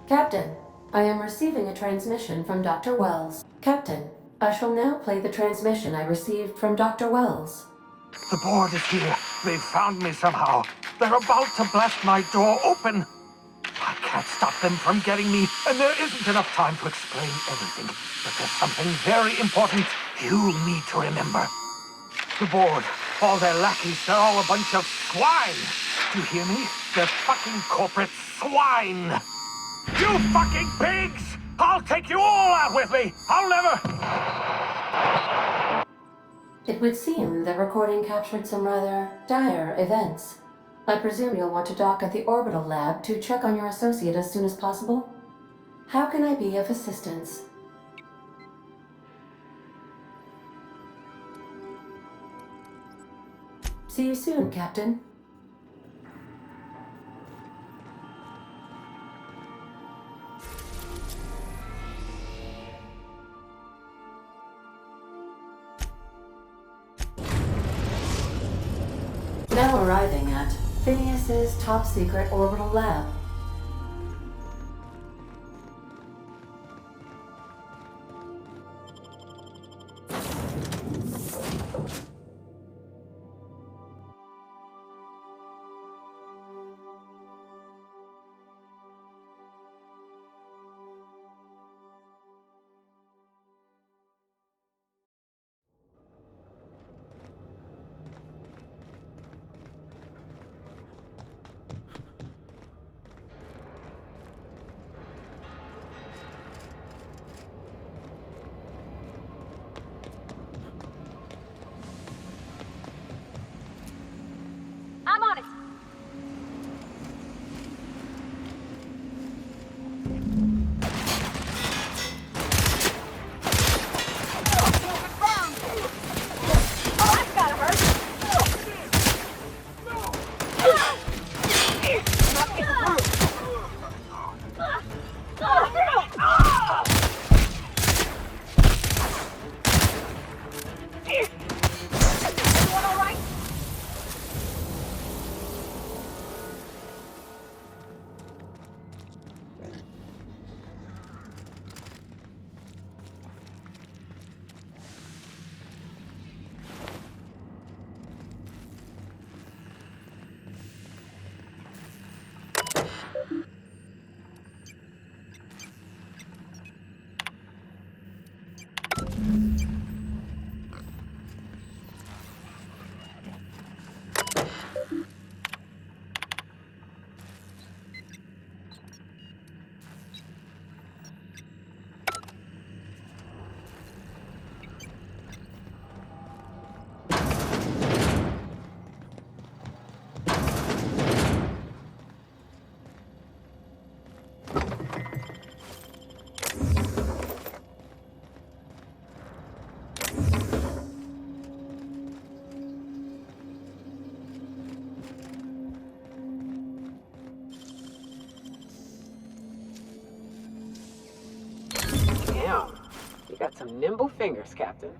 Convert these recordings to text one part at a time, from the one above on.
Captain, I am receiving a transmission from Dr. Wells. Captain, I shall now play the transmission I received from Dr. Wells. The board is here. They've found me somehow. They're about to blast my door open. I can't stop them from getting me, and there isn't enough time to explain everything. But there's something very important you need to remember. The board, all their lackeys, they're all a bunch of swine. Do you hear me? They're fucking corporate swine. You fucking pigs! I'll take you all out with me! I'll never... It would seem the recording captured some rather dire events. I presume you'll want to dock at the orbital lab to check on your associate as soon as possible? How can I be of assistance? See you soon, Captain. Now arriving at Phineas's top-secret orbital lab. I'm on it. Oh, that's gotta hurt. Everyone all right? Damn, you got some nimble fingers, Captain.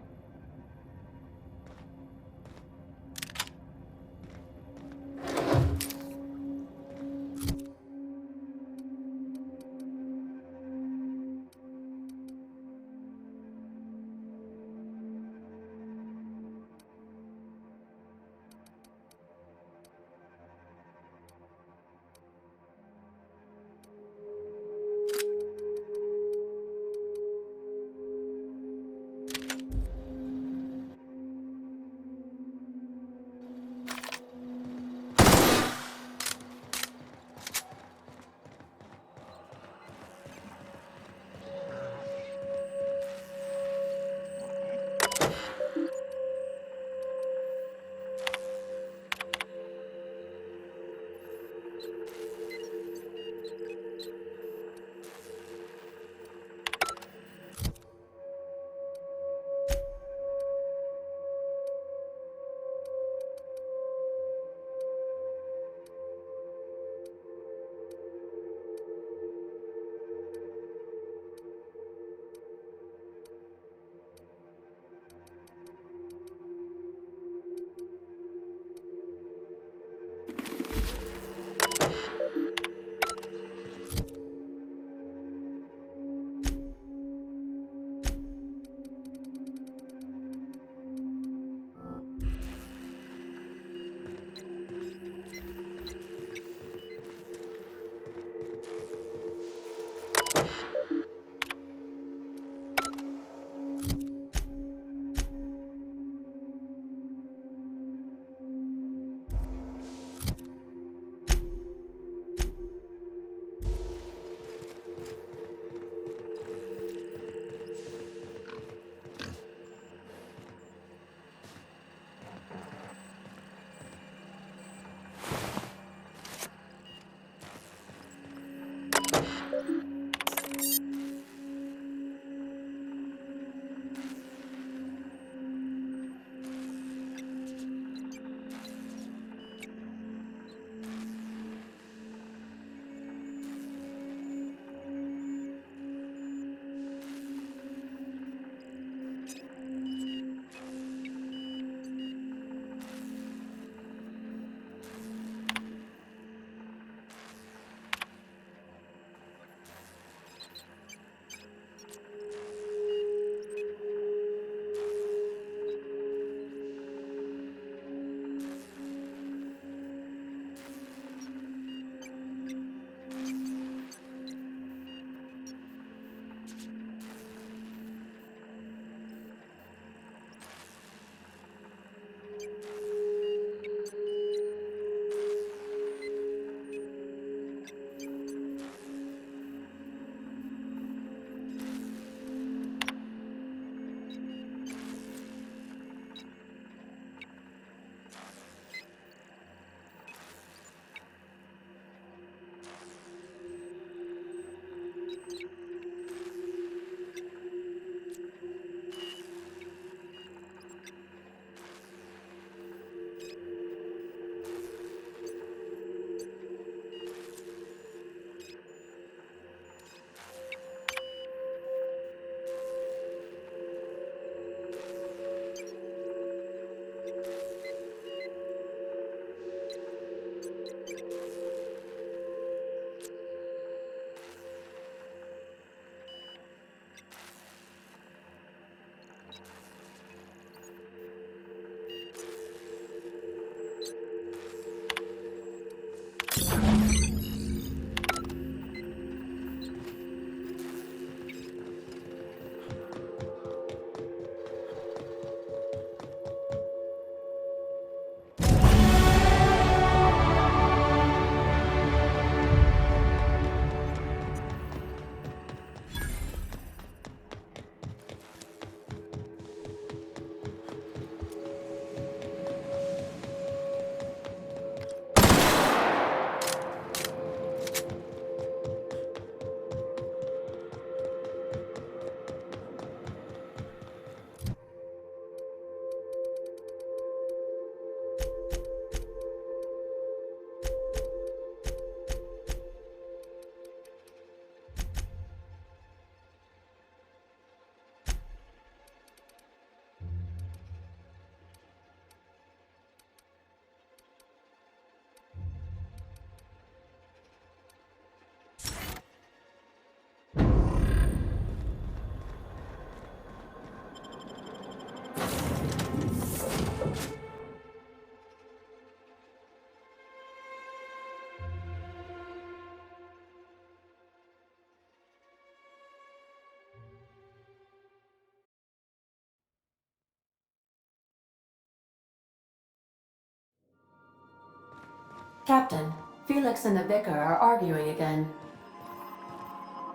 Captain, Felix and the Vicar are arguing again.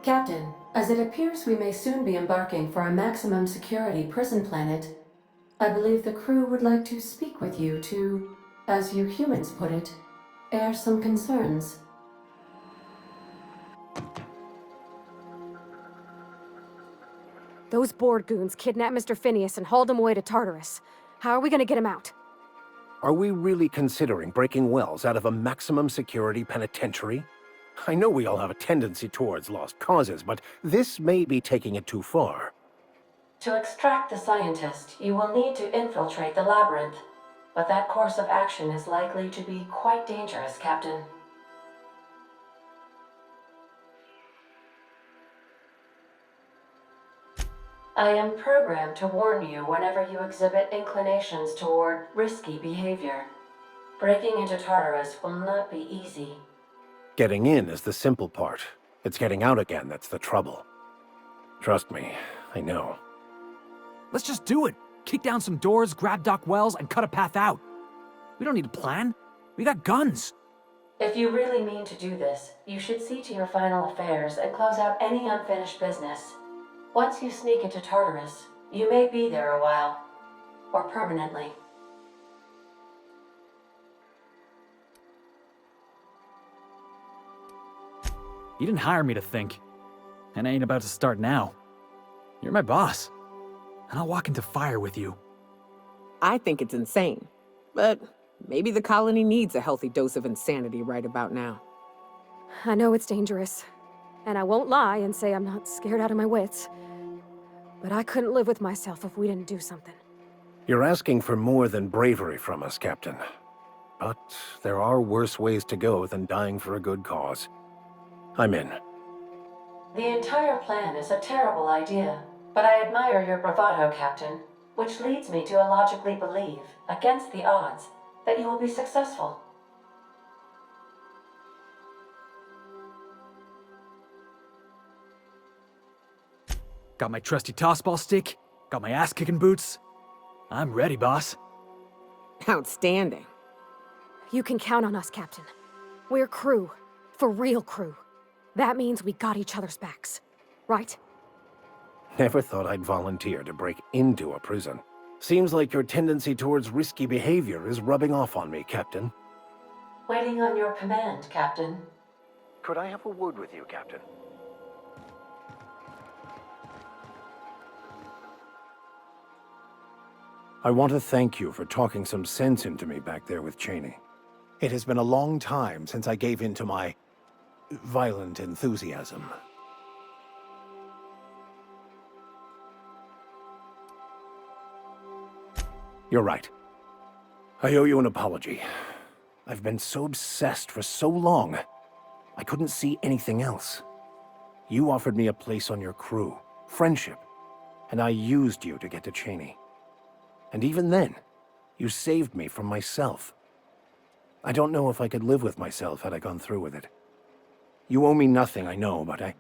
Captain, as it appears we may soon be embarking for a maximum security prison planet, I believe the crew would like to speak with you to, as you humans put it, air some concerns. Those board goons kidnapped Mr. Phineas and hauled him away to Tartarus. How are we gonna get him out? Are we really considering breaking Wells out of a maximum security penitentiary? I know we all have a tendency towards lost causes, but this may be taking it too far. To extract the scientist, you will need to infiltrate the labyrinth, but that course of action is likely to be quite dangerous, Captain. I am programmed to warn you whenever you exhibit inclinations toward risky behavior. Breaking into Tartarus will not be easy. Getting in is the simple part. It's getting out again that's the trouble. Trust me, I know. Let's just do it. Kick down some doors, grab Doc Wells, and cut a path out. We don't need a plan. We got guns. If you really mean to do this, you should see to your final affairs and close out any unfinished business. Once you sneak into Tartarus, you may be there a while. Or permanently. You didn't hire me to think. And I ain't about to start now. You're my boss. And I'll walk into fire with you. I think it's insane. But maybe the colony needs a healthy dose of insanity right about now. I know it's dangerous. And I won't lie and say I'm not scared out of my wits. But I couldn't live with myself if we didn't do something. You're asking for more than bravery from us, Captain. But there are worse ways to go than dying for a good cause. I'm in. The entire plan is a terrible idea, but I admire your bravado, Captain, which leads me to illogically believe, against the odds, that you will be successful. Got my trusty tossball stick, got my ass-kicking boots. I'm ready, boss. Outstanding. You can count on us, Captain. We're crew. For real crew. That means we got each other's backs. Right? Never thought I'd volunteer to break into a prison. Seems like your tendency towards risky behavior is rubbing off on me, Captain. Waiting on your command, Captain. Could I have a word with you, Captain? I want to thank you for talking some sense into me back there with Cheney. It has been a long time since I gave in to my violent enthusiasm. You're right. I owe you an apology. I've been so obsessed for so long, I couldn't see anything else. You offered me a place on your crew, friendship, and I used you to get to Cheney. And even then, you saved me from myself. I don't know if I could live with myself had I gone through with it. You owe me nothing, I know, but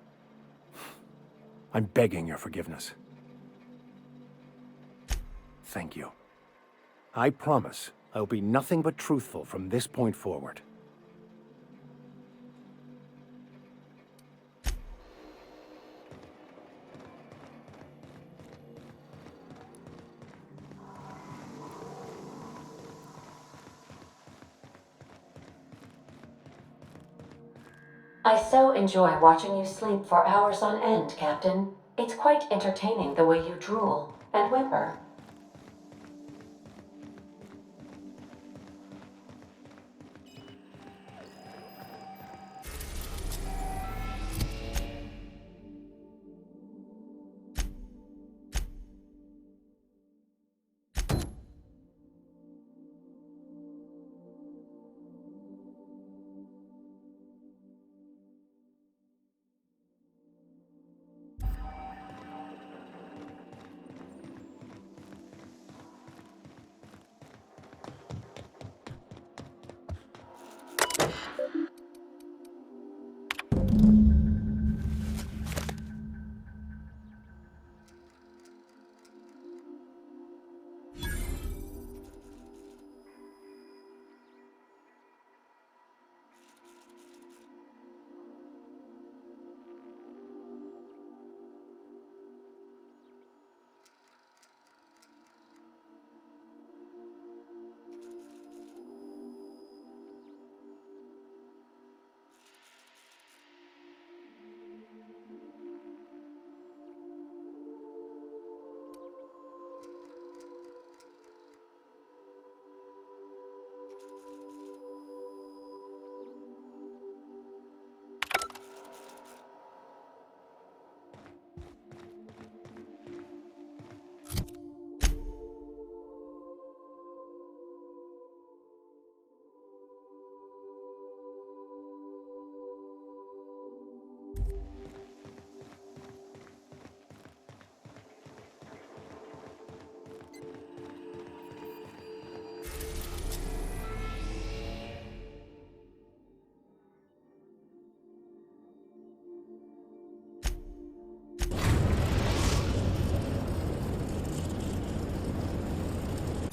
I'm begging your forgiveness. Thank you. I promise I'll be nothing but truthful from this point forward. I so enjoy watching you sleep for hours on end, Captain. It's quite entertaining the way you drool and whimper.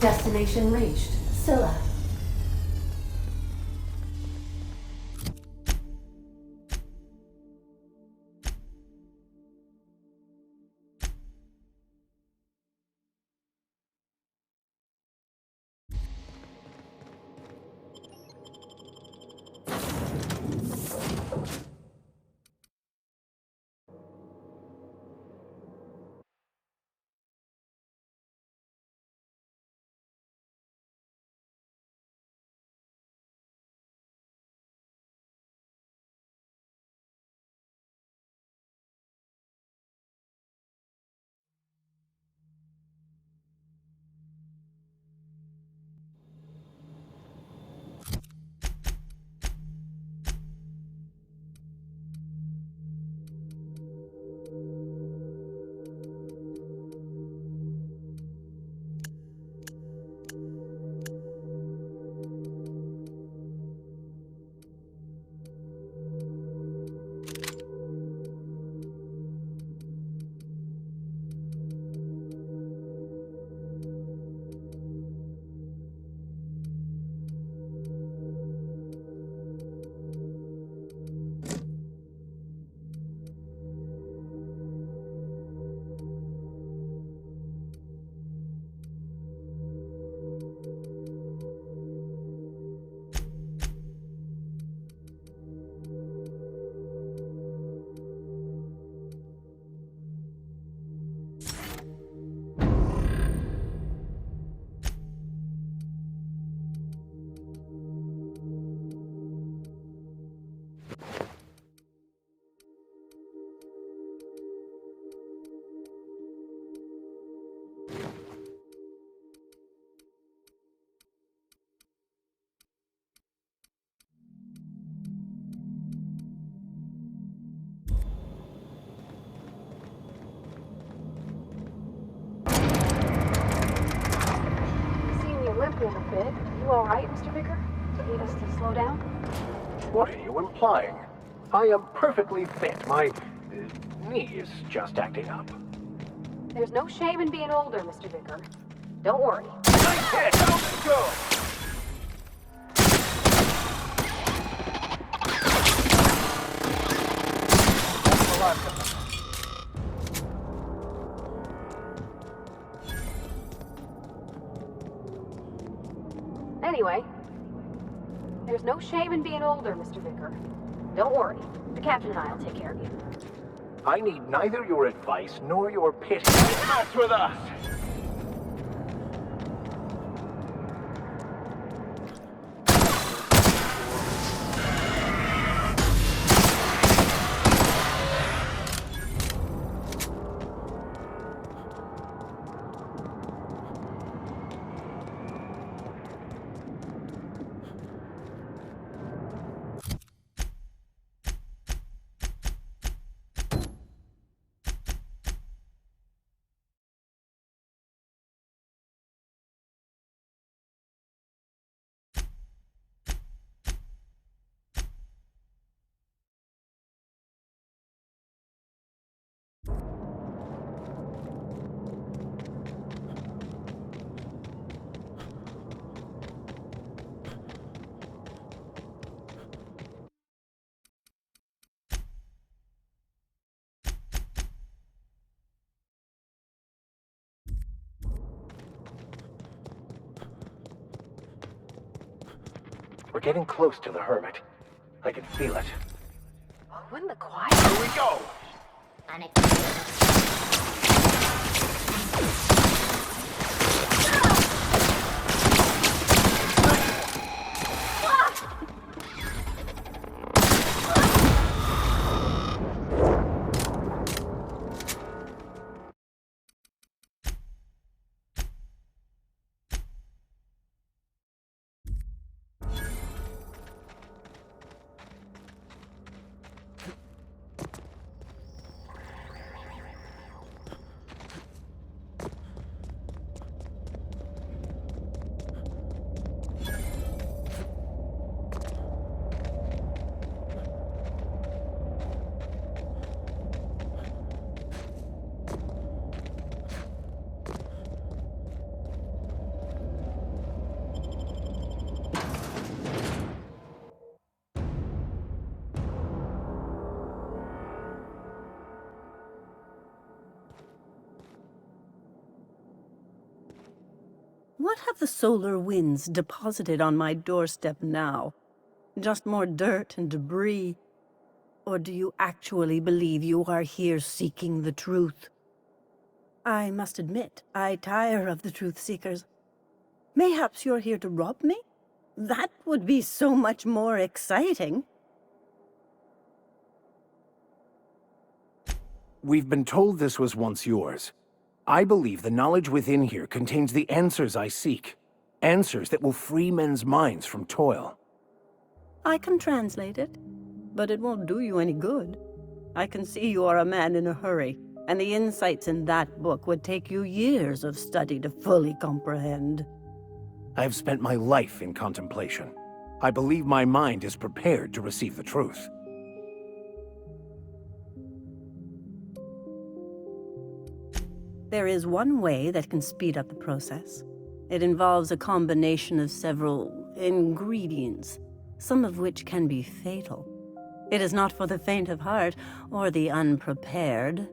Destination reached. Scylla. Seeing you limping a bit. You alright, Mr. Vicker? Need us to slow down? What are you implying? I am perfectly fit. My knee is just acting up. There's no shame in being older, Mr. Vicker. Don't worry. Nice hit! Out it goes! That's the last of them. Anyway, there's no shame in being older, Mr. Vicker. Don't worry. The captain and I'll take care of you. I need neither your advice nor your pity. Mess with us! We're getting close to the hermit. I can feel it. When the quiet. Here we go! What have the solar winds deposited on my doorstep now? Just more dirt and debris? Or do you actually believe you are here seeking the truth? I must admit, I tire of the truth seekers. Mayhaps you're here to rob me? That would be so much more exciting. We've been told this was once yours. I believe the knowledge within here contains the answers I seek. Answers that will free men's minds from toil. I can translate it, but it won't do you any good. I can see you are a man in a hurry, and the insights in that book would take you years of study to fully comprehend. I have spent my life in contemplation. I believe my mind is prepared to receive the truth. There is one way that can speed up the process. It involves a combination of several ingredients, some of which can be fatal. It is not for the faint of heart or the unprepared.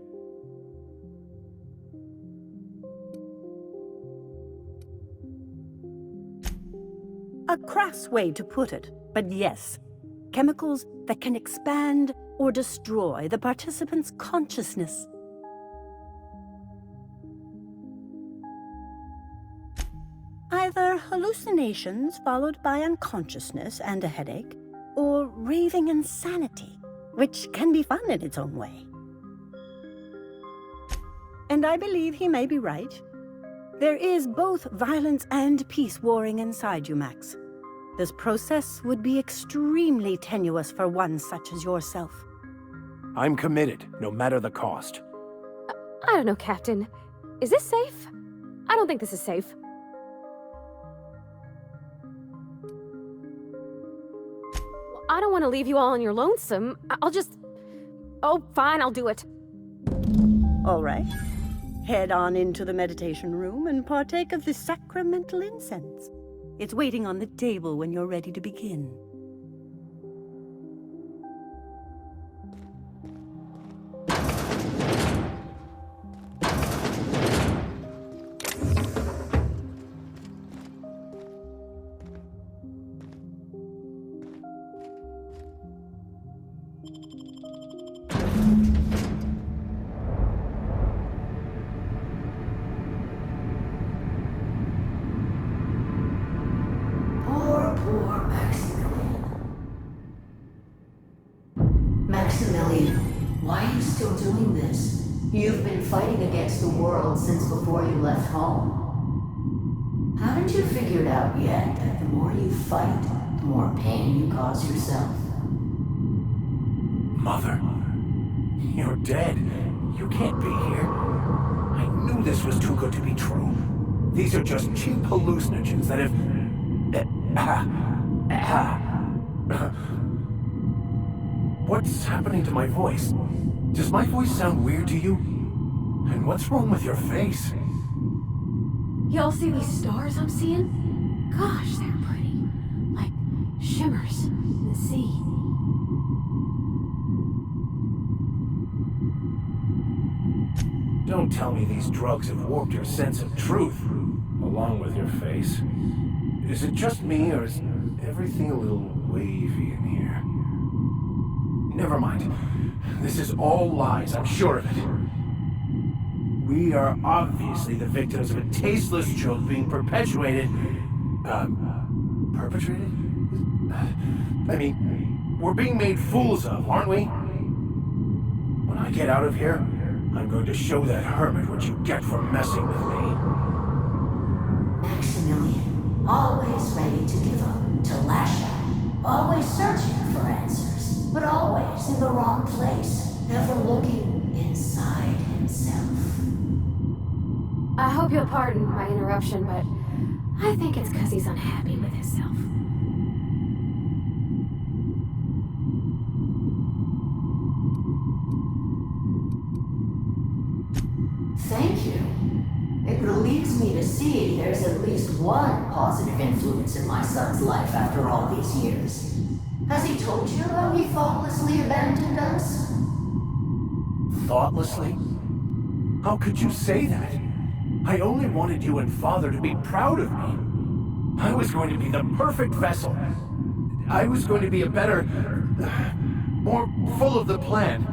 A crass way to put it, but yes. Chemicals that can expand or destroy the participant's consciousness. Either hallucinations followed by unconsciousness and a headache, or raving insanity, which can be fun in its own way. And I believe he may be right. There is both violence and peace warring inside you, Max. This process would be extremely tenuous for one such as yourself. I'm committed, no matter the cost. I don't know, Captain. Is this safe? I don't think this is safe. I don't want to leave you all on your lonesome. I'll just... Oh, fine, I'll do it. All right. Head on into the meditation room and partake of the sacramental incense. It's waiting on the table when you're ready to begin. Poor Maximilian. Maximilian, why are you still doing this? You've been fighting against the world since before you left home. Haven't you figured out yet that the more you fight, the more pain you cause yourself? Mother, you're dead. You can't be here. I knew this was too good to be true. These are just cheap hallucinogens that have... What's happening to my voice? Does my voice sound weird to you? And what's wrong with your face? Y'all see these stars I'm seeing? Gosh, they're pretty. Like shimmers in the sea. Don't tell me these drugs have warped your sense of truth, along with your face. Is it just me, or is everything a little wavy in here? Never mind. This is all lies, I'm sure of it. We are obviously the victims of a tasteless joke being perpetuated... perpetrated? I mean, we're being made fools of, aren't we? When I get out of here, I'm going to show that hermit what you get for messing with me. Maximilian, always ready to give up, to lash out, always searching for answers, but always in the wrong place, never looking inside himself. I hope you'll pardon my interruption, but I think it's because he's unhappy with himself. Thank you. It relieves me to see there's at least one positive influence in my son's life after all these years. Has he told you how he thoughtlessly abandoned us? Thoughtlessly? How could you say that? I only wanted you and Father to be proud of me. I was going to be the perfect vessel. I was going to be a better... more full of the plan.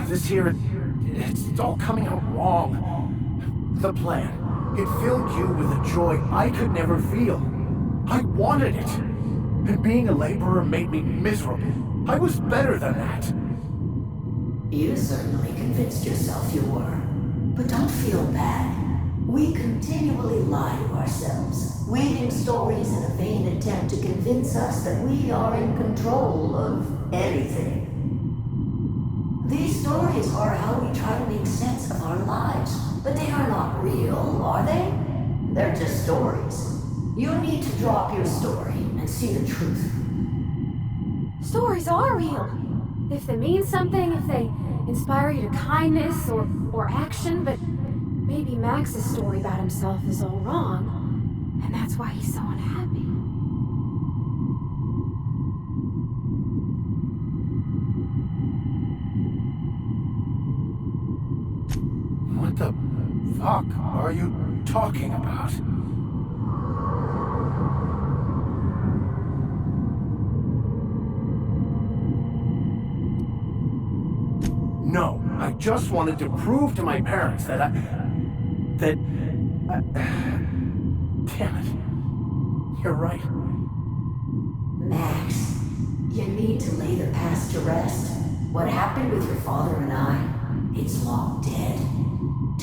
This here, it's all coming out wrong. The plan, it filled you with a joy I could never feel. I wanted it. And being a laborer made me miserable. I was better than that. You certainly convinced yourself you were. But don't feel bad. We continually lie to ourselves, weaving stories in a vain attempt to convince us that we are in control of anything. These stories are how we try to make sense of our lives, but they are not real, are they? They're just stories. You need to drop your story and see the truth. Stories are real. If they mean something, if they inspire you to kindness or action, but maybe Max's story about himself is all wrong, and that's why he's so unhappy. What the fuck are you talking about? No, I just wanted to prove to my parents that damn it. You're right. Max, you need to lay the past to rest. What happened with your father and I, it's long dead.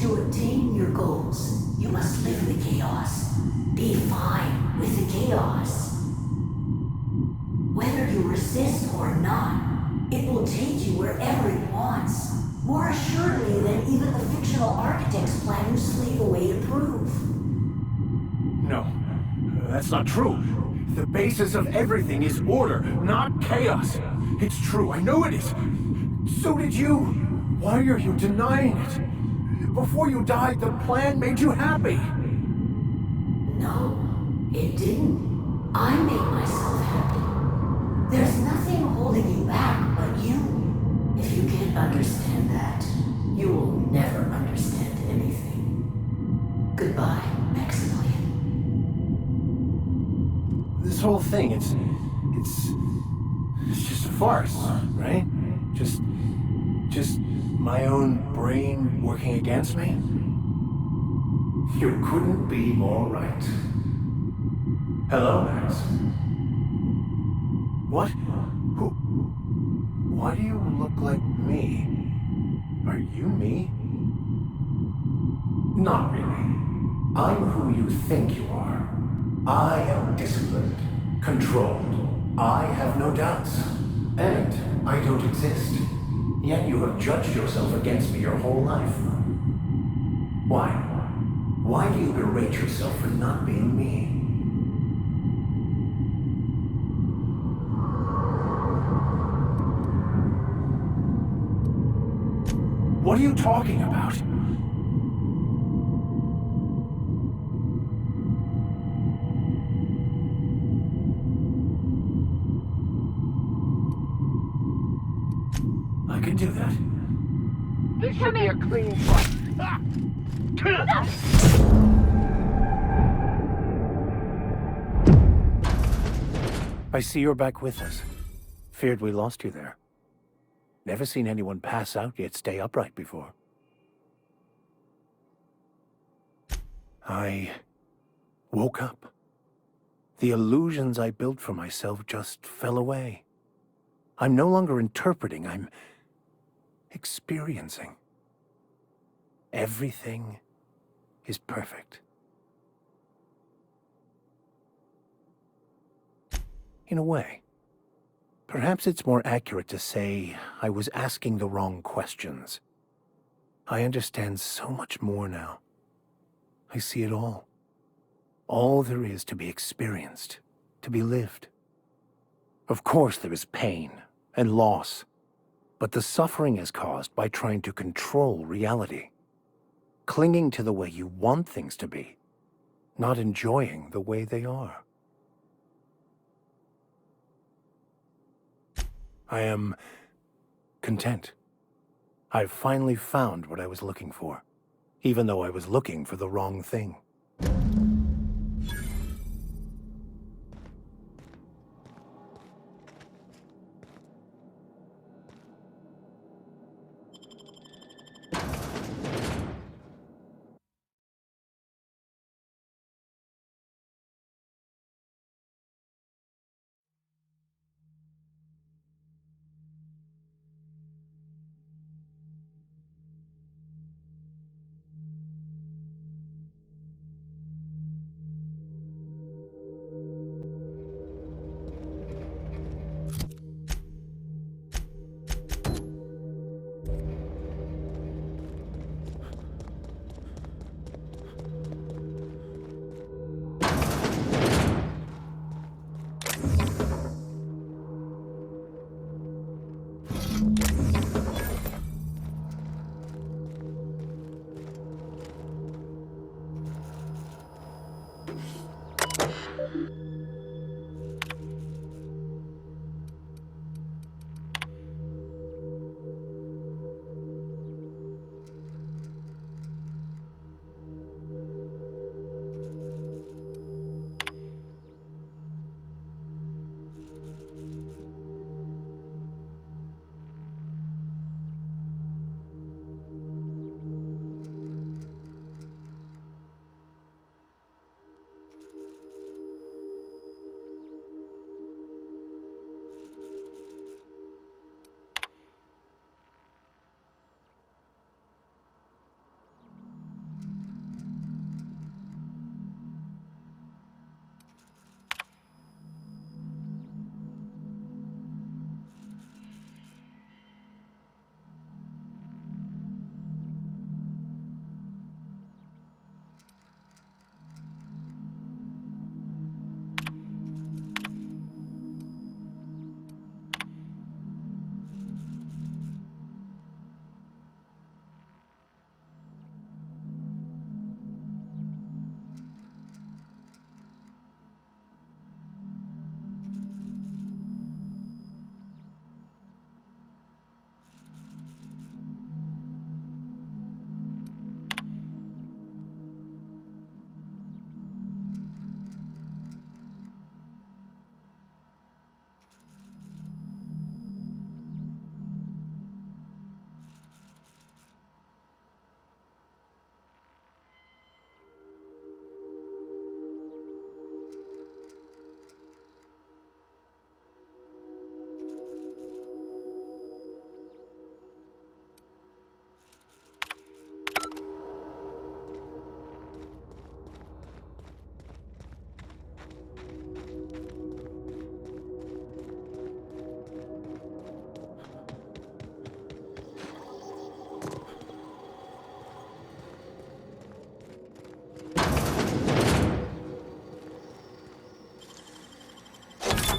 To attain your goals, you must live in the chaos. Be fine with the chaos. Whether you resist or not, it will take you wherever it wants. More assuredly than even the fictional architect's plan you slave away to prove. No, that's not true. The basis of everything is order, not chaos. It's true, I know it is. So did you. Why are you denying it? Before you died, the plan made you happy. No, it didn't. I made myself happy. There's nothing holding you back but you. If you can't understand that, you will never understand anything. Goodbye, Maximilian. This whole thing, it's just a farce, right? Just my own brain working against me? You couldn't be more right. Hello, Max. What? Who? Why do you look like me? Are you me? Not really. I'm who you think you are. I am disciplined, controlled. I have no doubts. And I don't exist. Yet you have judged yourself against me your whole life. Why? Why do you berate yourself for not being me? What are you talking about? I can do that. This should be a clean fight. Ah! I see you're back with us. Feared we lost you there. Never seen anyone pass out yet stay upright before. I woke up. The illusions I built for myself just fell away. I'm no longer interpreting, I'm experiencing. Everything is perfect. In a way. Perhaps it's more accurate to say I was asking the wrong questions. I understand so much more now. I see it all. All there is to be experienced, to be lived. Of course there is pain and loss, but the suffering is caused by trying to control reality. Clinging to the way you want things to be, not enjoying the way they are. I am content. I've finally found what I was looking for. even though I was looking for the wrong thing.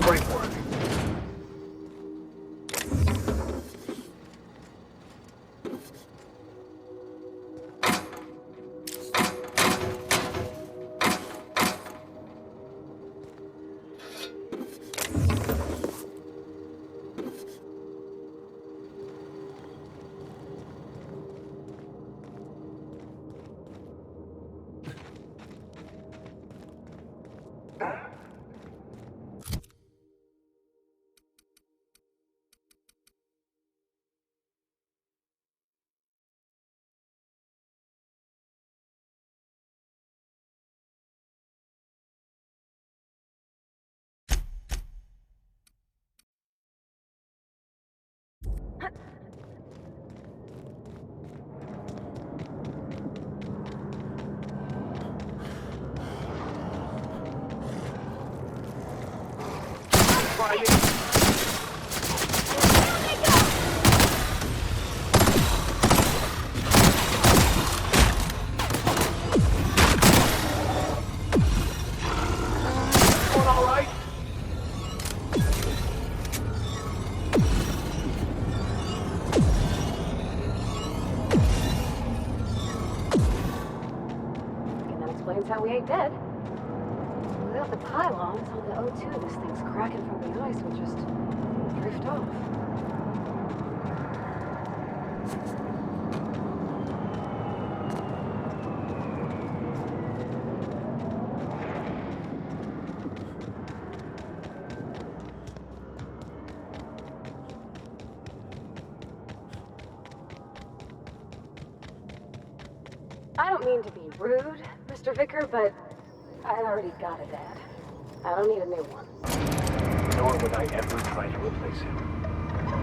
Great work. Try me. Going all right? And that explains how we ain't dead. Without the pylons, all the O2 this thing's cracking from the ice will just drift off. I don't mean to be rude, Mr. Vicar, but I already got a dad. I don't need a new one. Nor would I ever try to replace him.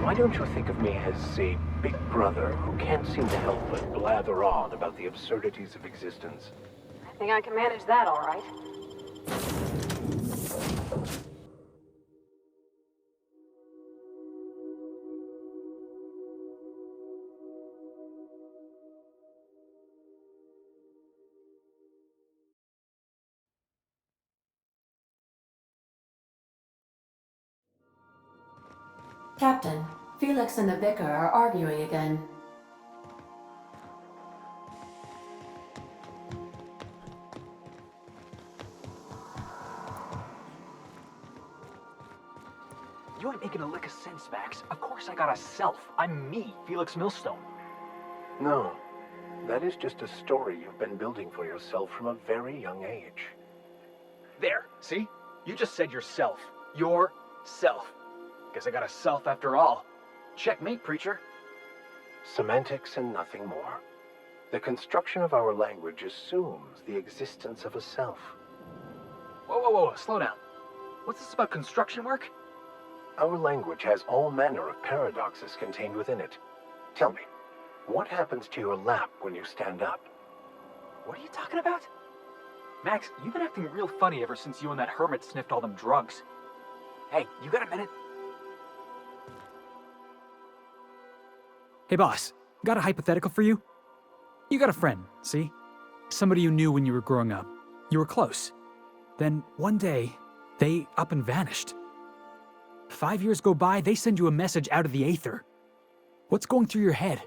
Why don't you think of me as a big brother who can't seem to help but blather on about the absurdities of existence? I think I can manage that all right. Captain, Felix and the Vicar are arguing again. You ain't making a lick of sense, Max. Of course I got a self. I'm me, Felix Millstone. No. That is just a story you've been building for yourself from a very young age. There, see? You just said yourself. Yourself. Guess I got a self after all. Checkmate, preacher. Semantics and nothing more. The construction of our language assumes the existence of a self. Whoa, slow down. What's this about construction work? Our language has all manner of paradoxes contained within it. Tell me, what happens to your lap when you stand up? What are you talking about? Max, you've been acting real funny ever since you and that hermit sniffed all them drugs. Hey, you got a minute? Hey boss, got a hypothetical for you? You got a friend, see? Somebody you knew when you were growing up. You were close. Then one day, they up and vanished. 5 years go by, they send you a message out of the aether. What's going through your head?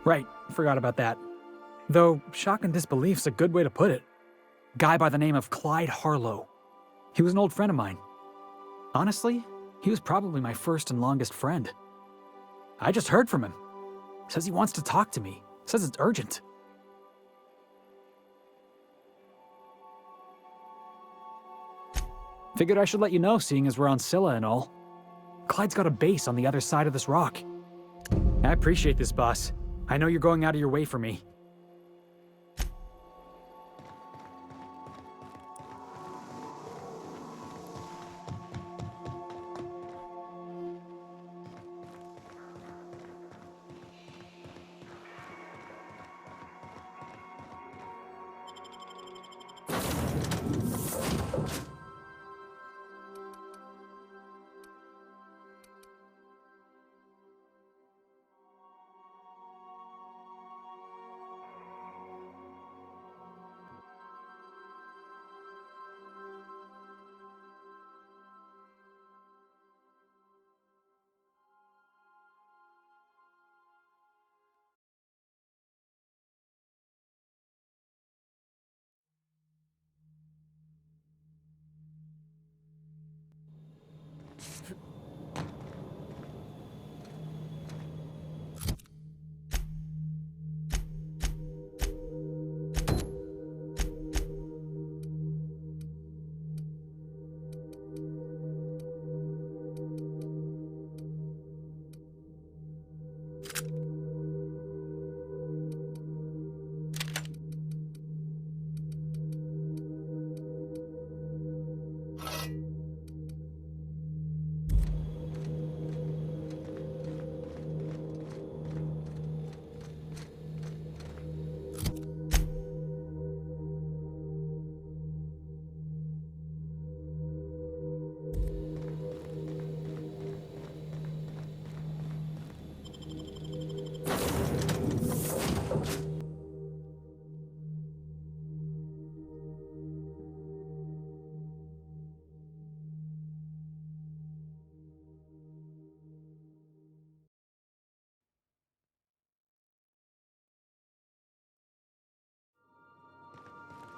Right, forgot about that. Though, shock and disbelief's a good way to put it. Guy by the name of Clyde Harlow. He was an old friend of mine. Honestly, he was probably my first and longest friend. I just heard from him. Says he wants to talk to me. Says it's urgent. Figured I should let you know, seeing as we're on Scylla and all. Clyde's got a base on the other side of this rock. I appreciate this, boss. I know you're going out of your way for me.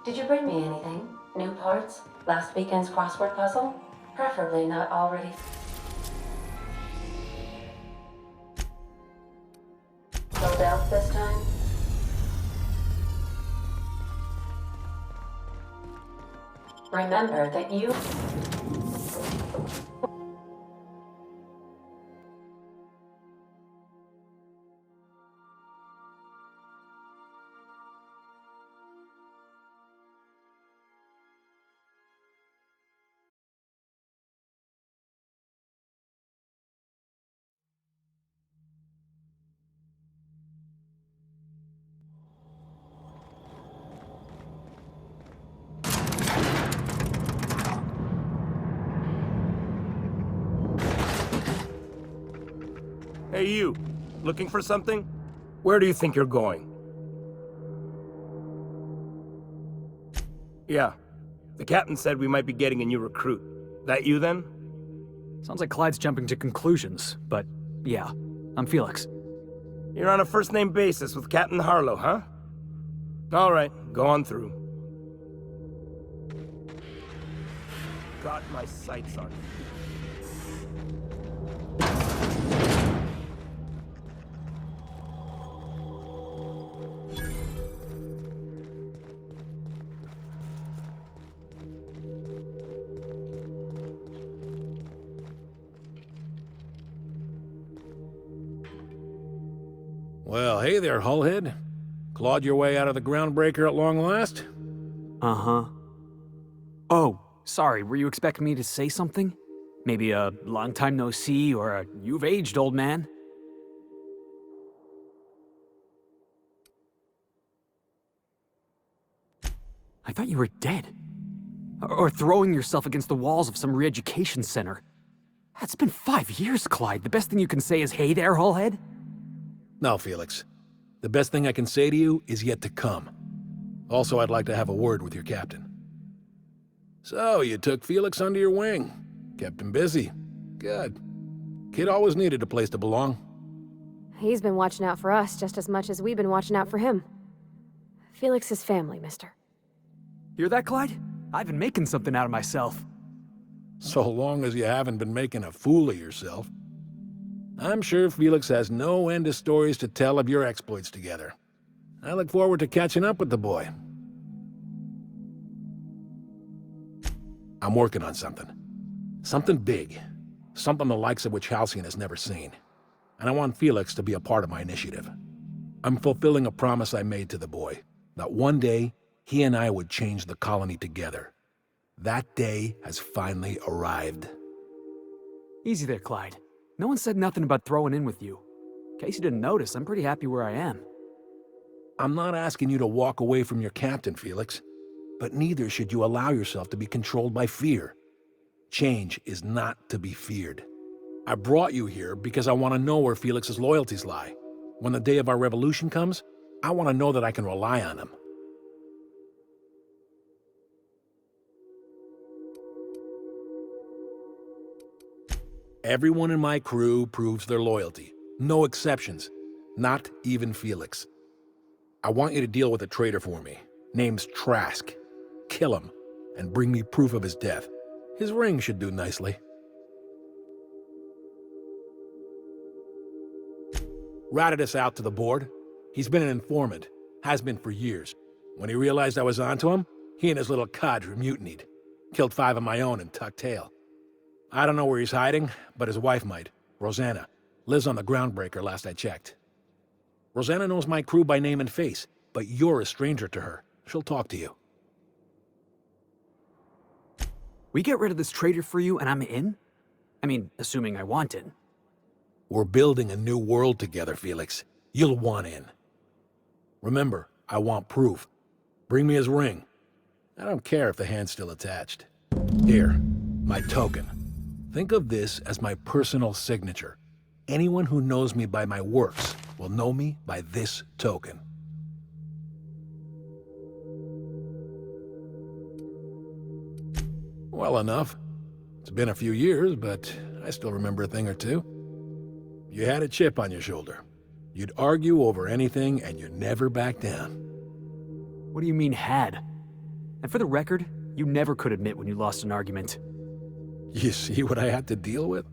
Did you bring me anything? New parts? Last weekend's crossword puzzle? Preferably not already... Sold out this time? Remember that you... Hey, you. Looking for something? Where do you think you're going? Yeah. The captain said we might be getting a new recruit. That you, then? Sounds like Clyde's jumping to conclusions, but yeah, I'm Felix. You're on a first-name basis with Captain Harlow, huh? All right, go on through. Got my sights on you. Well, hey there, Hullhead. Clawed your way out of the groundbreaker at long last? Uh-huh. Oh, sorry, were you expecting me to say something? Maybe a long time no see, or a you've aged, old man? I thought you were dead. Or throwing yourself against the walls of some re-education center. It's been 5 years, Clyde. The best thing you can say is, hey there, Hullhead? No, Felix. The best thing I can say to you is yet to come. Also, I'd like to have a word with your captain. So, you took Felix under your wing. Kept him busy. Good. Kid always needed a place to belong. He's been watching out for us just as much as we've been watching out for him. Felix is family, mister. Hear that, Clyde? I've been making something out of myself. So long as you haven't been making a fool of yourself. I'm sure Felix has no end of stories to tell of your exploits together. I look forward to catching up with the boy. I'm working on something. Something big. Something the likes of which Halcyon has never seen. And I want Felix to be a part of my initiative. I'm fulfilling a promise I made to the boy, that one day he and I would change the colony together. That day has finally arrived. Easy there, Clyde. No one said nothing about throwing in with you. In case you didn't notice, I'm pretty happy where I am. I'm not asking you to walk away from your captain, Felix. But neither should you allow yourself to be controlled by fear. Change is not to be feared. I brought you here because I want to know where Felix's loyalties lie. When the day of our revolution comes, I want to know that I can rely on him. Everyone in my crew proves their loyalty. No exceptions. Not even Felix. I want you to deal with a traitor for me. Name's Trask. Kill him, and bring me proof of his death. His ring should do nicely. Ratted us out to the board. He's been an informant. Has been for years. When he realized I was onto him, he and his little cadre mutinied. Killed 5 of my own and tucked tail. I don't know where he's hiding, but his wife might. Rosanna. Lives on the groundbreaker last I checked. Rosanna knows my crew by name and face, but you're a stranger to her. She'll talk to you. We get rid of this traitor for you and I'm in? I mean, assuming I want it. We're building a new world together, Felix. You'll want in. Remember, I want proof. Bring me his ring. I don't care if the hand's still attached. Here, my token. Think of this as my personal signature. Anyone who knows me by my works will know me by this token. Well enough. It's been a few years, but I still remember a thing or two. You had a chip on your shoulder. You'd argue over anything, and you never backed down. What do you mean, had? And for the record, you never could admit when you lost an argument. You see what I had to deal with?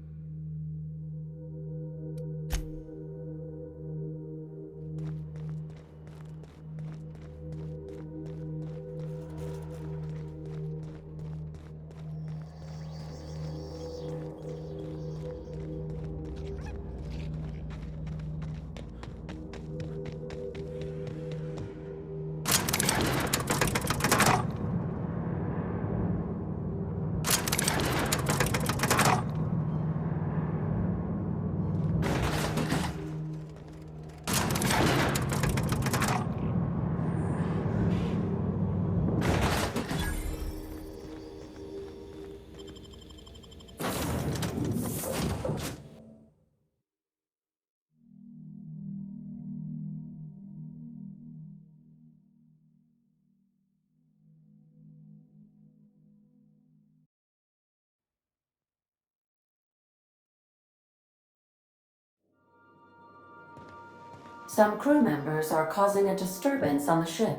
Some crew members are causing a disturbance on the ship.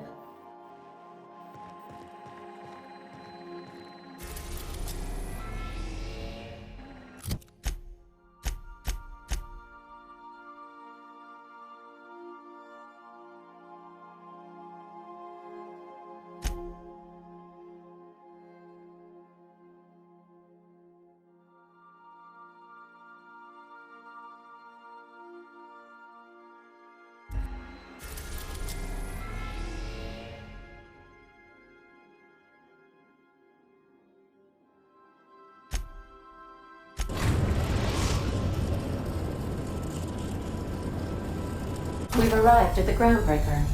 We've arrived at the groundbreaker.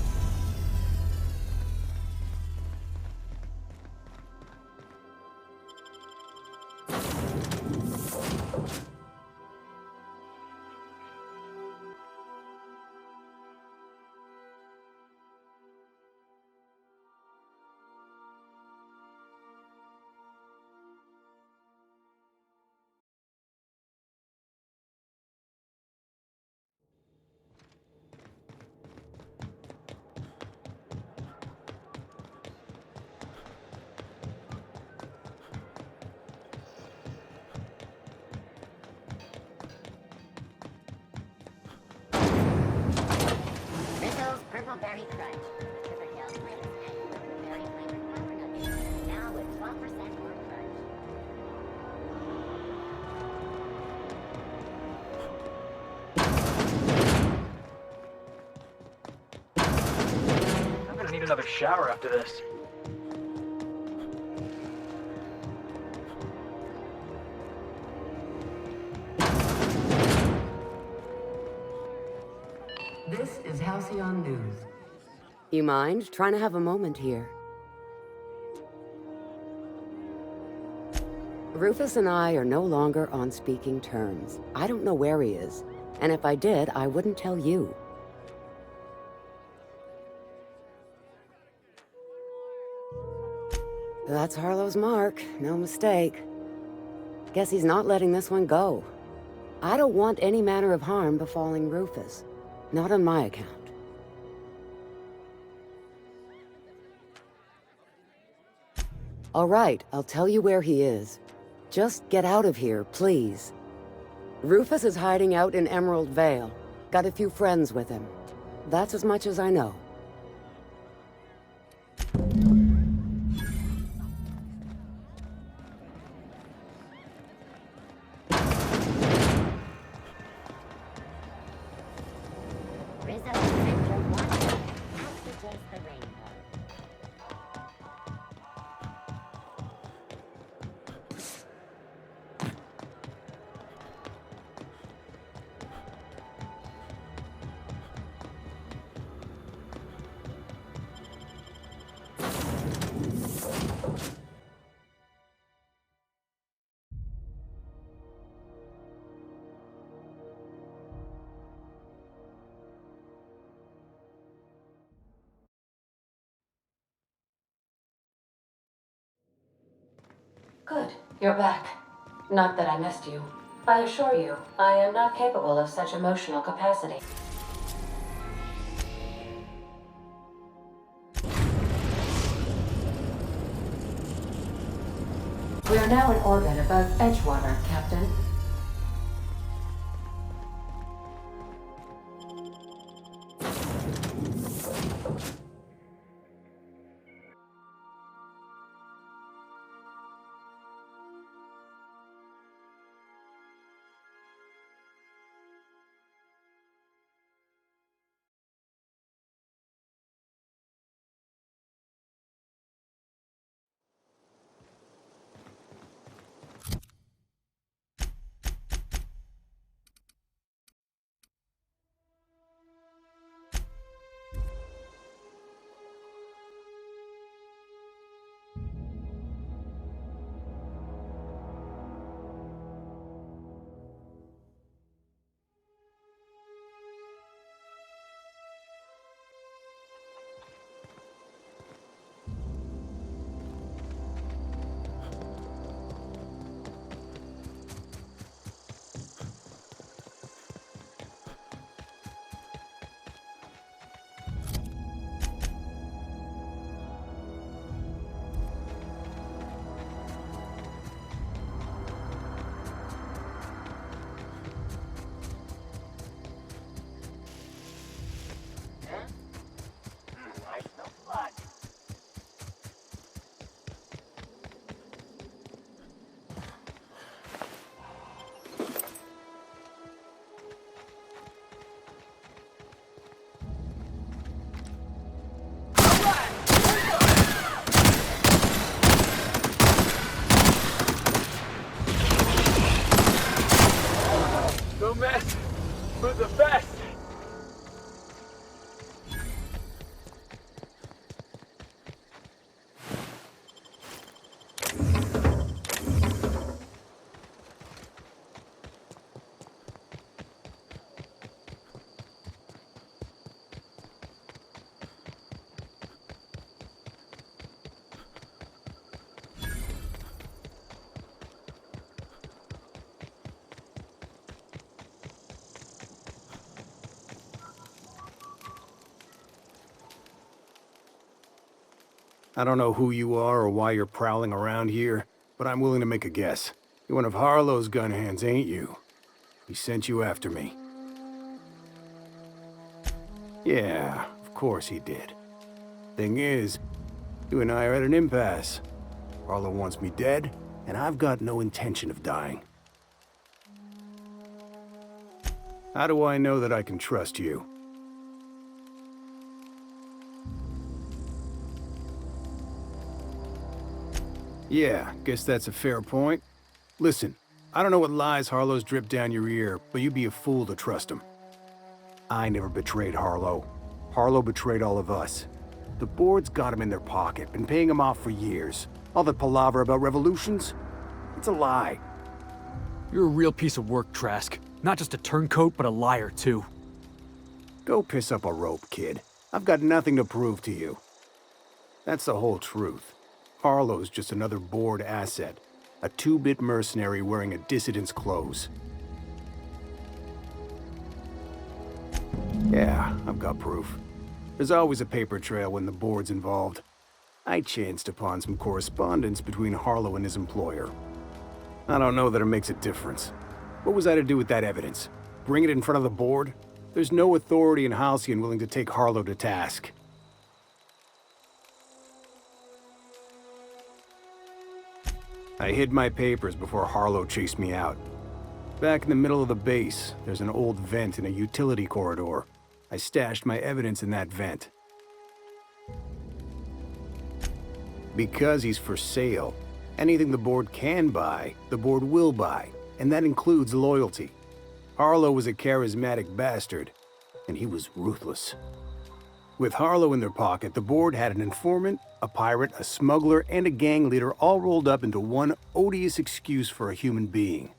Rizzo's Purple Berry Crunch. Sugar Hill Twins and berry flavored flour nuggets. Now with 12% more crunch. I'm gonna need another shower after this. This is Halcyon News. You mind trying to have a moment here? Rufus and I are no longer on speaking terms. I don't know where he is, and if I did, I wouldn't tell you. That's Harlow's mark, no mistake. Guess he's not letting this one go. I don't want any manner of harm befalling Rufus. Not on my account. All right, I'll tell you where he is. Just get out of here, please. Rufus is hiding out in Emerald Vale. Got a few friends with him. That's as much as I know. Rizzo Sector 1. Out to chase the rainbow. Good, you're back. Not that I missed you. I assure you, I am not capable of such emotional capacity. We are now in orbit above Edgewater, Captain. mess, but the best. I don't know who you are or why you're prowling around here, but I'm willing to make a guess. You're one of Harlow's gun hands, ain't you? He sent you after me. Yeah, of course he did. Thing is, you and I are at an impasse. Harlow wants me dead, and I've got no intention of dying. How do I know that I can trust you? Yeah, guess that's a fair point. Listen, I don't know what lies Harlow's dripped down your ear, but you'd be a fool to trust him. I never betrayed Harlow. Harlow betrayed all of us. The board's got him in their pocket, been paying him off for years. All that palaver about revolutions? It's a lie. You're a real piece of work, Trask. Not just a turncoat, but a liar, too. Go piss up a rope, kid. I've got nothing to prove to you. That's the whole truth. Harlow's just another board asset. A two-bit mercenary wearing a dissident's clothes. Yeah, I've got proof. There's always a paper trail when the board's involved. I chanced upon some correspondence between Harlow and his employer. I don't know that it makes a difference. What was I to do with that evidence? Bring it in front of the board? There's no authority in Halcyon willing to take Harlow to task. I hid my papers before Harlow chased me out. Back in the middle of the base, there's an old vent in a utility corridor. I stashed my evidence in that vent. Because he's for sale, anything the board can buy, the board will buy, and that includes loyalty. Harlow was a charismatic bastard, and he was ruthless. With Harlow in their pocket, the board had an informant, a pirate, a smuggler, and a gang leader all rolled up into one odious excuse for a human being.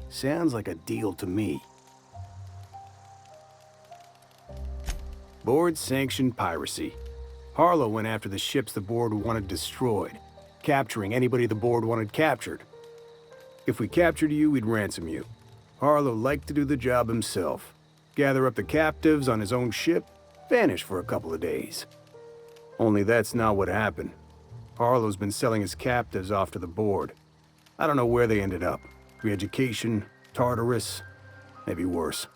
Sounds like a deal to me. Board sanctioned piracy. Harlow went after the ships the board wanted destroyed, capturing anybody the board wanted captured. If we captured you, we'd ransom you. Harlow liked to do the job himself. Gather up the captives on his own ship, vanish for a couple of days. Only that's not what happened. Harlow's been selling his captives off to the board. I don't know where they ended up. Re-education, Tartarus, maybe worse.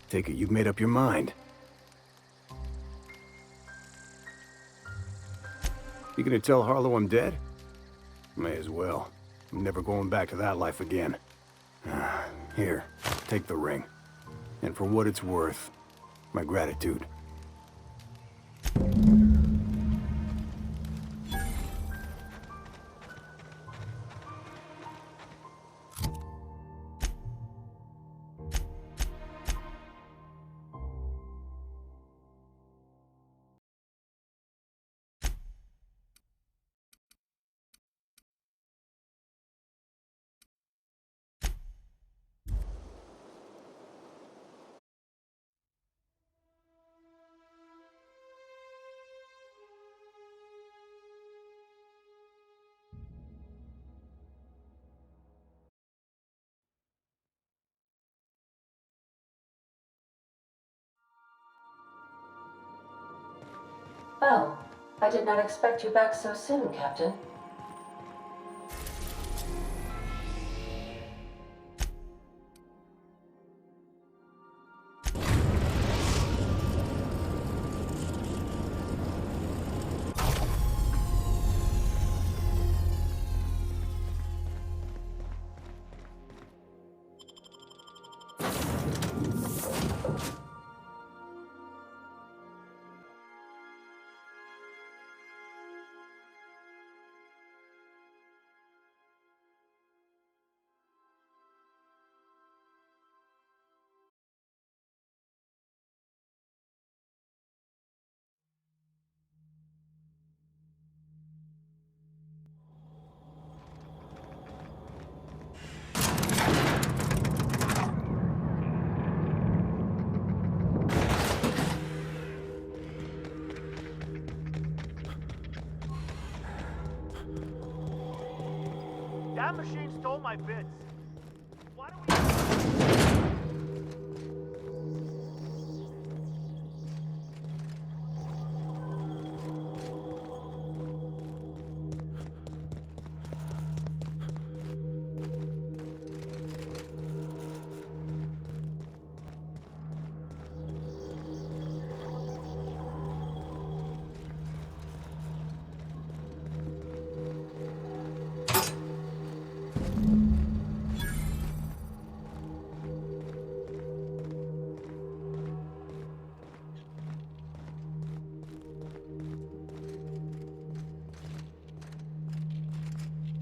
Take it you've made up your mind. You gonna tell Harlow I'm dead? May as well. I'm never going back to that life again. Here, take the ring. And for what it's worth, my gratitude. Oh, I did not expect you back so soon, Captain. machine stole my bits.